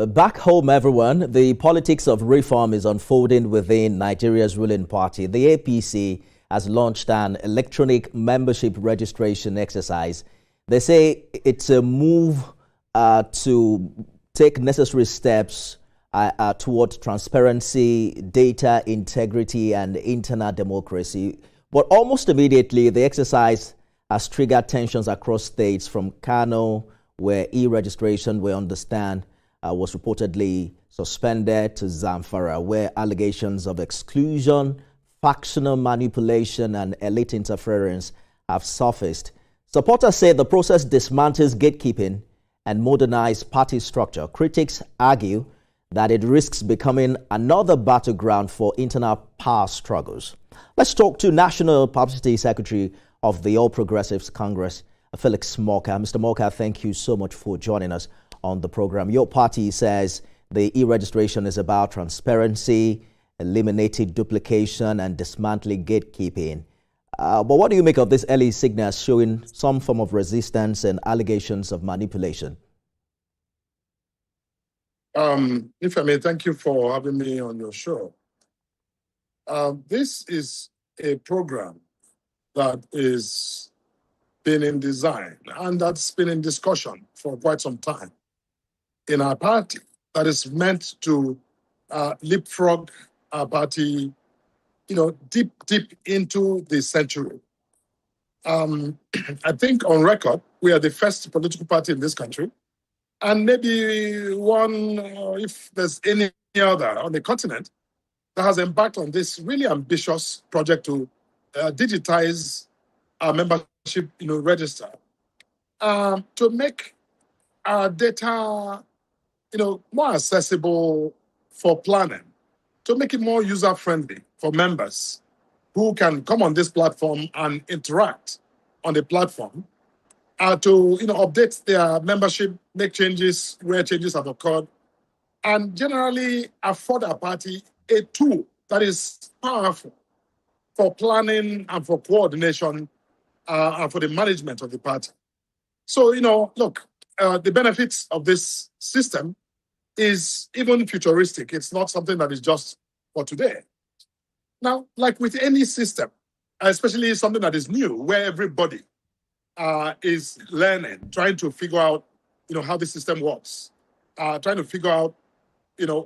Back home, everyone, the politics of reform is unfolding within Nigeria's ruling party. The APC has launched an electronic membership registration exercise. They say it's a move to take necessary steps towards transparency, data integrity, and internal democracy. But almost immediately, the exercise has triggered tensions across states, from Kano, where e-registration, we understand, was reportedly suspended, to Zamfara, where allegations of exclusion, factional manipulation, and elite interference have surfaced. Supporters say the process dismantles gatekeeping and modernizes party structure. Critics argue that it risks becoming another battleground for internal power struggles. Let's talk to National Publicity Secretary of the All Progressives Congress, Felix Morka. Mr. Morka, thank you so much for joining us on the program. Your party says the e-registration is about transparency, eliminating duplication, and dismantling gatekeeping. But what do you make of this early signals showing some form of resistance and allegations of manipulation? If I may, thank you for having me on your show. This is a program that is been in design and that's been in discussion for quite some time in our party, that is meant to leapfrog our party, deep into the century. I think on record, we are the first political party in this country, and maybe one, if there's any other on the continent, that has embarked on this really ambitious project to digitize our membership, register, to make our data, more accessible for planning, to make it more user-friendly for members who can come on this platform and interact on the platform, to update their membership, make changes where changes have occurred, and generally afford our party a tool that is powerful for planning and for coordination and for the management of the party. So, look, the benefits of this system is even futuristic. It's not something that is just for today. Now, like with any system, especially something that is new, where everybody is learning, trying to figure out, how the system works, trying to figure out,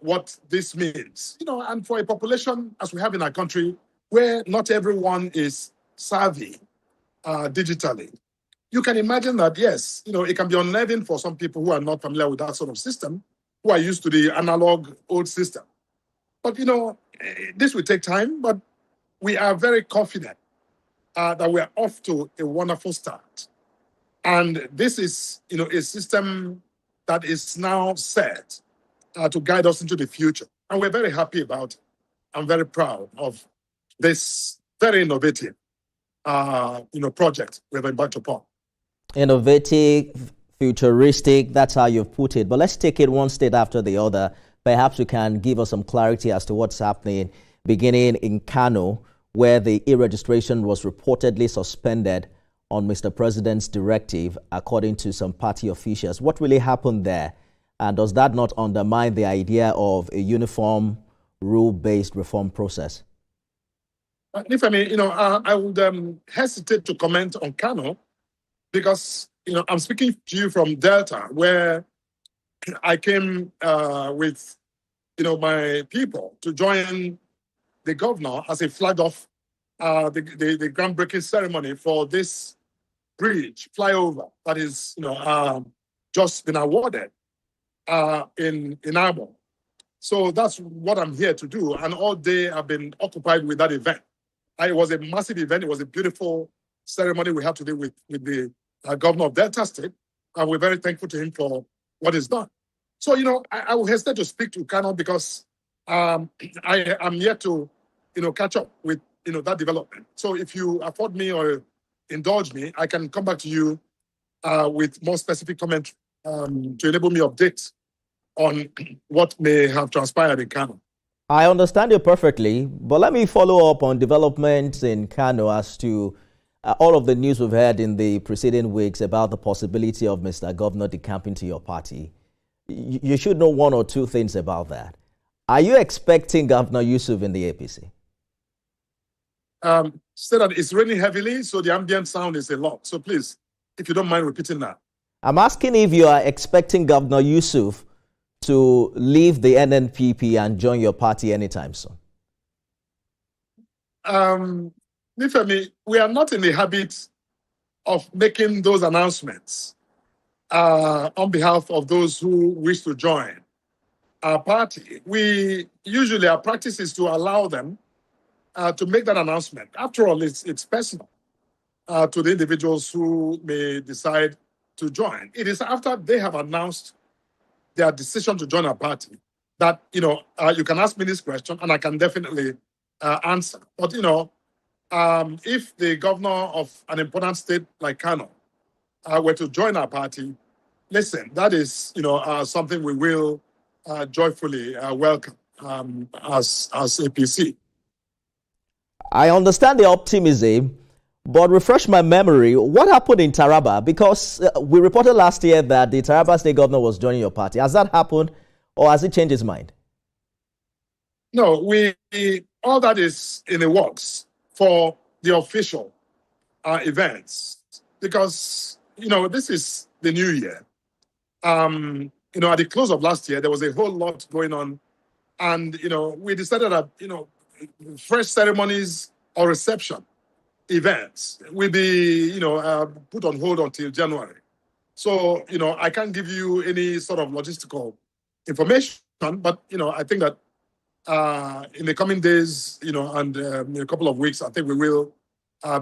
what this means, and for a population as we have in our country, where not everyone is savvy digitally, you can imagine that, yes, it can be unnerving for some people who are not familiar with that sort of system, who are used to the analog old system. But, this will take time, but we are very confident that we are off to a wonderful start. And this is, a system that is now set to guide us into the future. And we're very happy about it. I'm very proud of this very innovative, project we've embarked upon. Innovative, futuristic, that's how you've put it. But let's take it one state after the other. Perhaps you can give us some clarity as to what's happening, beginning in Kano, where the e-registration was reportedly suspended on Mr. President's directive, according to some party officials. What really happened there? And does that not undermine the idea of a uniform, rule-based reform process? If I may, I would hesitate to comment on Kano because, I'm speaking to you from Delta, where I came with, my people to join the governor as a flag off the groundbreaking ceremony for this bridge flyover that is, just been awarded in Amo. So that's what I'm here to do. And all day I've been occupied with that event. It was a massive event. It was a beautiful ceremony we had to do with the governor of Delta State. And we're very thankful to him for what he's done. So, I will hesitate to speak to Kano because I am yet to, catch up with, that development. So if you afford me or indulge me, I can come back to you with more specific comment to enable me update on what may have transpired in Kano. I understand you perfectly, but let me follow up on developments in Kano as to all of the news we've heard in the preceding weeks about the possibility of Mr. Governor decamping to your party. you should know one or two things about that. Are you expecting Governor Yusuf in the APC? Say that it's raining heavily, so the ambient sound is a lot. So please, if you don't mind repeating that. I'm asking if you are expecting Governor Yusuf to leave the NNPP and join your party anytime soon. Nifemi, we are not in the habit of making those announcements on behalf of those who wish to join our party. Our practice is to allow them to make that announcement. After all, it's personal to the individuals who may decide to join. It is after they have announced their decision to join our party that, you can ask me this question and I can definitely answer. But, if the governor of an important state like Kano were to join our party, listen, that is, something we will joyfully welcome as APC. I understand the optimism, but refresh my memory. What happened in Taraba? Because we reported last year that the Taraba state governor was joining your party. Has that happened, or has he changed his mind? No, all that is in the works for the official events, because this is the new year. At the close of last year, there was a whole lot going on, and we decided that fresh ceremonies or reception events will be put on hold until January. So I can't give you any sort of logistical information, but I think that in the coming days, and in a couple of weeks, I think we will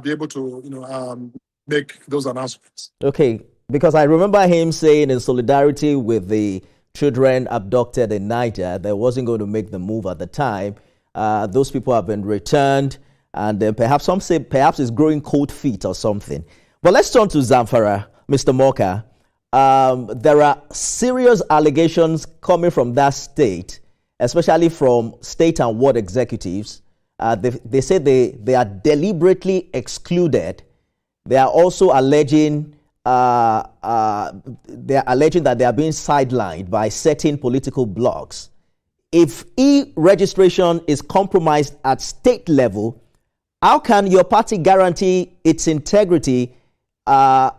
be able to make those announcements. Okay, because I remember him saying in solidarity with the children abducted in Niger, that wasn't going to make the move at the time. Those people have been returned, and then perhaps some say perhaps it's growing cold feet or something. But let's turn to Zamfara, Mr. Moka. There are serious allegations coming from that state, especially from state and ward executives. They say they are deliberately excluded. They are also alleging that they are being sidelined by certain political blocs. If e-registration is compromised at state level, how can your party guarantee its integrity at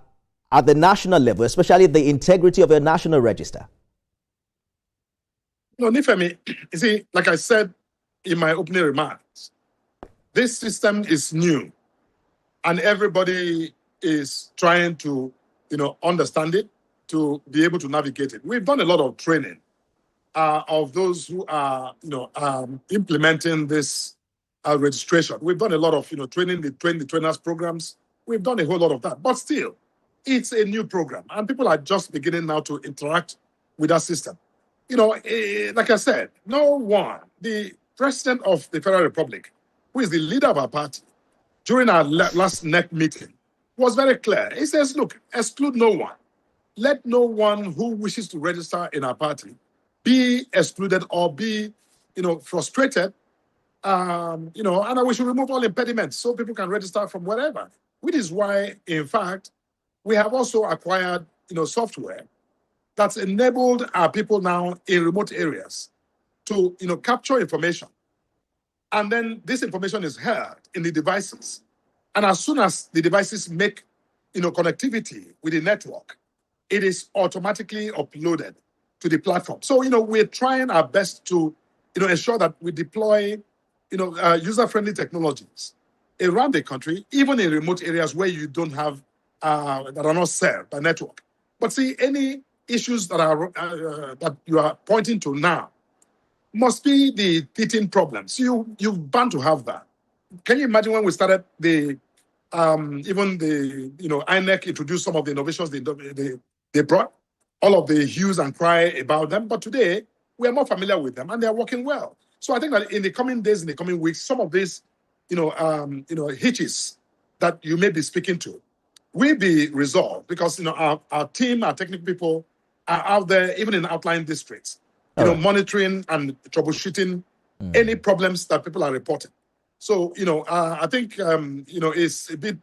the national level, especially the integrity of your national register? No, Nifemi, you see, like I said in my opening remarks, this system is new and everybody is trying to, understand it, to be able to navigate it. We've done a lot of training of those who are, implementing this registration. We've done a lot of, training, the trainers programs. We've done a whole lot of that. But still, it's a new program. And people are just beginning now to interact with that system. Like I said, no one, the president of the Federal Republic, who is the leader of our party, during our last NEC meeting, was very clear. He says, look, exclude no one. Let no one who wishes to register in our party be excluded or be, frustrated, and we should remove all impediments so people can register from wherever. Which is why, in fact, we have also acquired, software that's enabled our people now in remote areas to, capture information. And then this information is held in the devices. And as soon as the devices make, connectivity with the network, it is automatically uploaded to the platform. So, we're trying our best to, ensure that we deploy, user-friendly technologies around the country, even in remote areas where you don't have, that are not served by network. But see, any issues that are that you are pointing to now must be the teething problems. You're bound to have that. Can you imagine when we started even the INEC introduced some of the innovations they brought, all of the hues and cry about them, but today we are more familiar with them and they are working well. So I think that in the coming days, in the coming weeks, some of these hitches that you may be speaking to will be resolved because our team, our technical people are out there, even in outlying districts, monitoring and troubleshooting any problems that people are reporting. So, I think, it's a bit,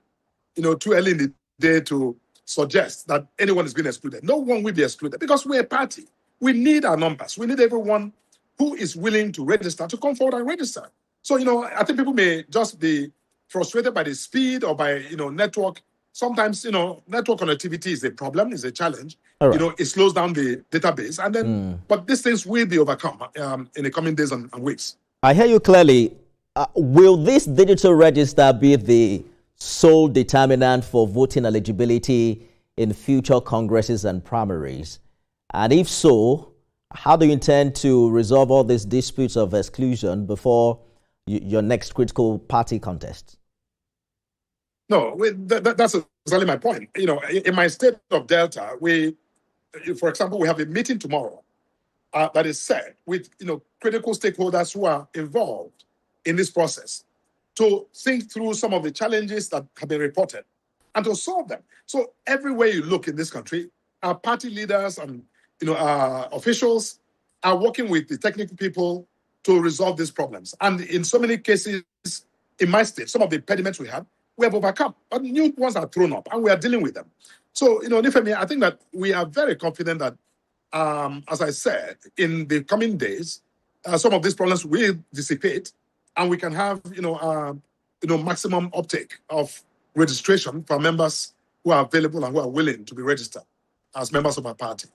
too early in the day to suggest that anyone is being excluded. No one will be excluded because we're a party. We need our numbers. We need everyone who is willing to register to come forward and register. So, I think people may just be frustrated by the speed or by, network. Sometimes, network connectivity is a problem, is a challenge. All right. It slows down the database. And then, but these things will be overcome in the coming days and weeks. I hear you clearly. Will this digital register be the sole determinant for voting eligibility in future congresses and primaries? And if so, how do you intend to resolve all these disputes of exclusion before your next critical party contest? No, that's exactly my point. In my state of Delta, for example, we have a meeting tomorrow that is set with, critical stakeholders who are involved in this process to think through some of the challenges that have been reported and to solve them. So everywhere you look in this country, our party leaders and our officials are working with the technical people to resolve these problems. And in so many cases, in my state, some of the impediments we have overcome, but new ones are thrown up, and we are dealing with them. So, Nifemi, I think that we are very confident that, as I said, in the coming days, some of these problems will dissipate, and we can have, maximum uptake of registration for members who are available and who are willing to be registered as members of our party.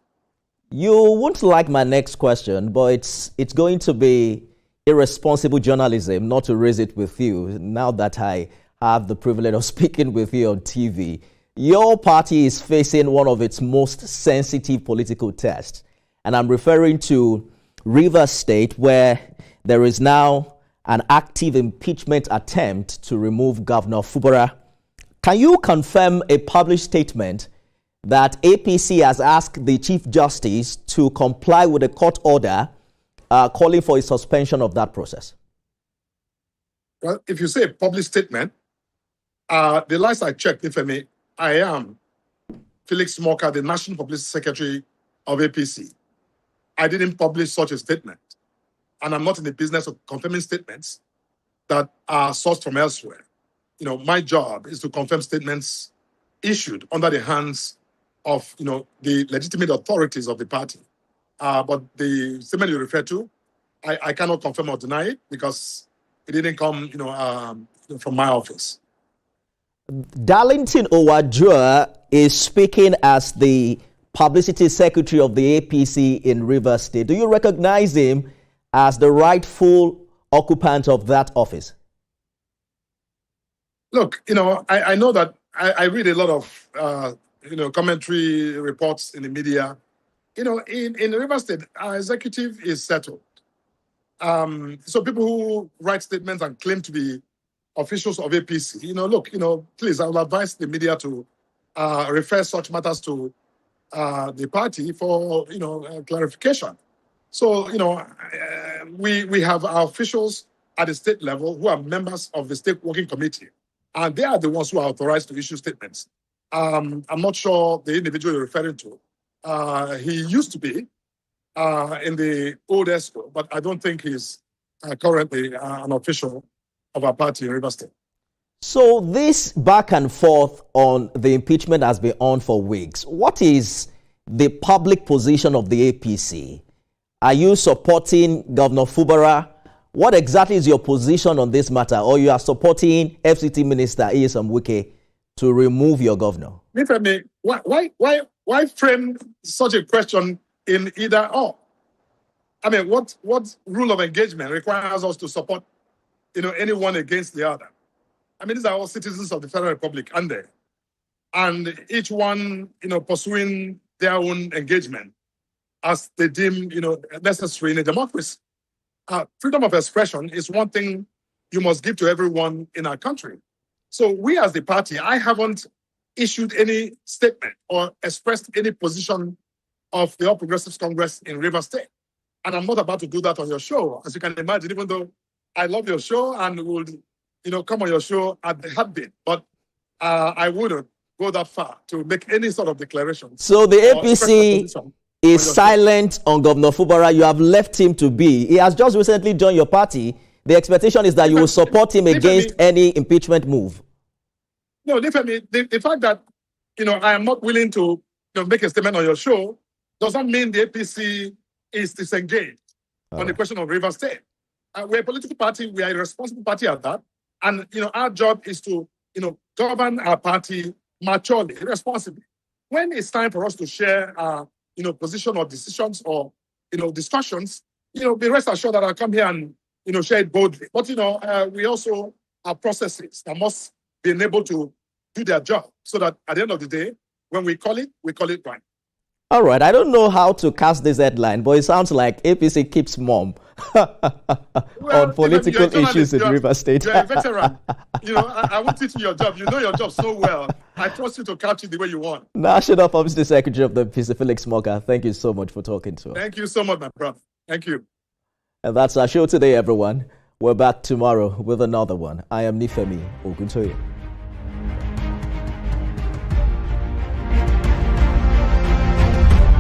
You won't like my next question, but it's going to be irresponsible journalism not to raise it with you now that I have the privilege of speaking with you on TV. Your party is facing one of its most sensitive political tests, and I'm referring to Rivers State, where there is now an active impeachment attempt to remove Governor Fubara. Can you confirm a published statement that APC has asked the Chief Justice to comply with a court order calling for a suspension of that process? Well, if you say a published statement, the last I checked, Ifemi, I am Felix Moka, the National Publicity Secretary of APC. I didn't publish such a statement. And I'm not in the business of confirming statements that are sourced from elsewhere. My job is to confirm statements issued under the hands of, the legitimate authorities of the party. But the statement you refer to, I cannot confirm or deny it because it didn't come, from my office. Darlington Owajua is speaking as the publicity secretary of the APC in Rivers State. Do you recognize him as the rightful occupant of that office? Look, I know that I read a lot of, commentary reports in the media. In Rivers State, our executive is settled. So people who write statements and claim to be officials of APC, please, I will advise the media to refer such matters to the party for, clarification. So, we have our officials at the state level who are members of the state working committee, and they are the ones who are authorized to issue statements. I'm not sure the individual you're referring to. He used to be in the old ESCO, but I don't think he's currently an official of our party in Rivers State. So this back and forth on the impeachment has been on for weeks. What is the public position of the APC? Are you supporting Governor Fubara? What exactly is your position on this matter? Or you are supporting FCT Minister Iyesom Wike to remove your governor? Why frame such a question in either or? I mean, what rule of engagement requires us to support, anyone against the other? I mean, these are all citizens of the Federal Republic, and each one, pursuing their own engagement as they deem, necessary in a democracy. Freedom of expression is one thing you must give to everyone in our country. So we as the party, I haven't issued any statement or expressed any position of the All Progressives Congress in Rivers State. And I'm not about to do that on your show, as you can imagine, even though I love your show and would, come on your show at the heartbeat. But I wouldn't go that far to make any sort of declaration. So the APC is silent on Governor Fubara. You have left him to be. He has just recently joined your party. The expectation is that you will support him against any impeachment move. No, the fact that, I am not willing to make a statement on your show does not mean the APC is disengaged on the question of Rivers State. We're a political party. We are a responsible party at that. And, our job is to, govern our party maturely, responsibly. When it's time for us to share our, position or decisions or, discussions, be rest assured that I'll come here and, share it boldly. But, we also have processes that must be enabled to do their job so that at the end of the day, when we call it right. All right. I don't know how to cast this headline, but it sounds like APC keeps mum on political issues in Rivers State. You're a veteran. I won't teach you your job. You know your job so well. I trust you to catch it the way you want. National Publicity Secretary of the APC, Felix Morgan, thank you so much for talking to us. Thank you so much, my brother. Thank you. And that's our show today, everyone. We're back tomorrow with another one. I am Nifemi Oguntoye.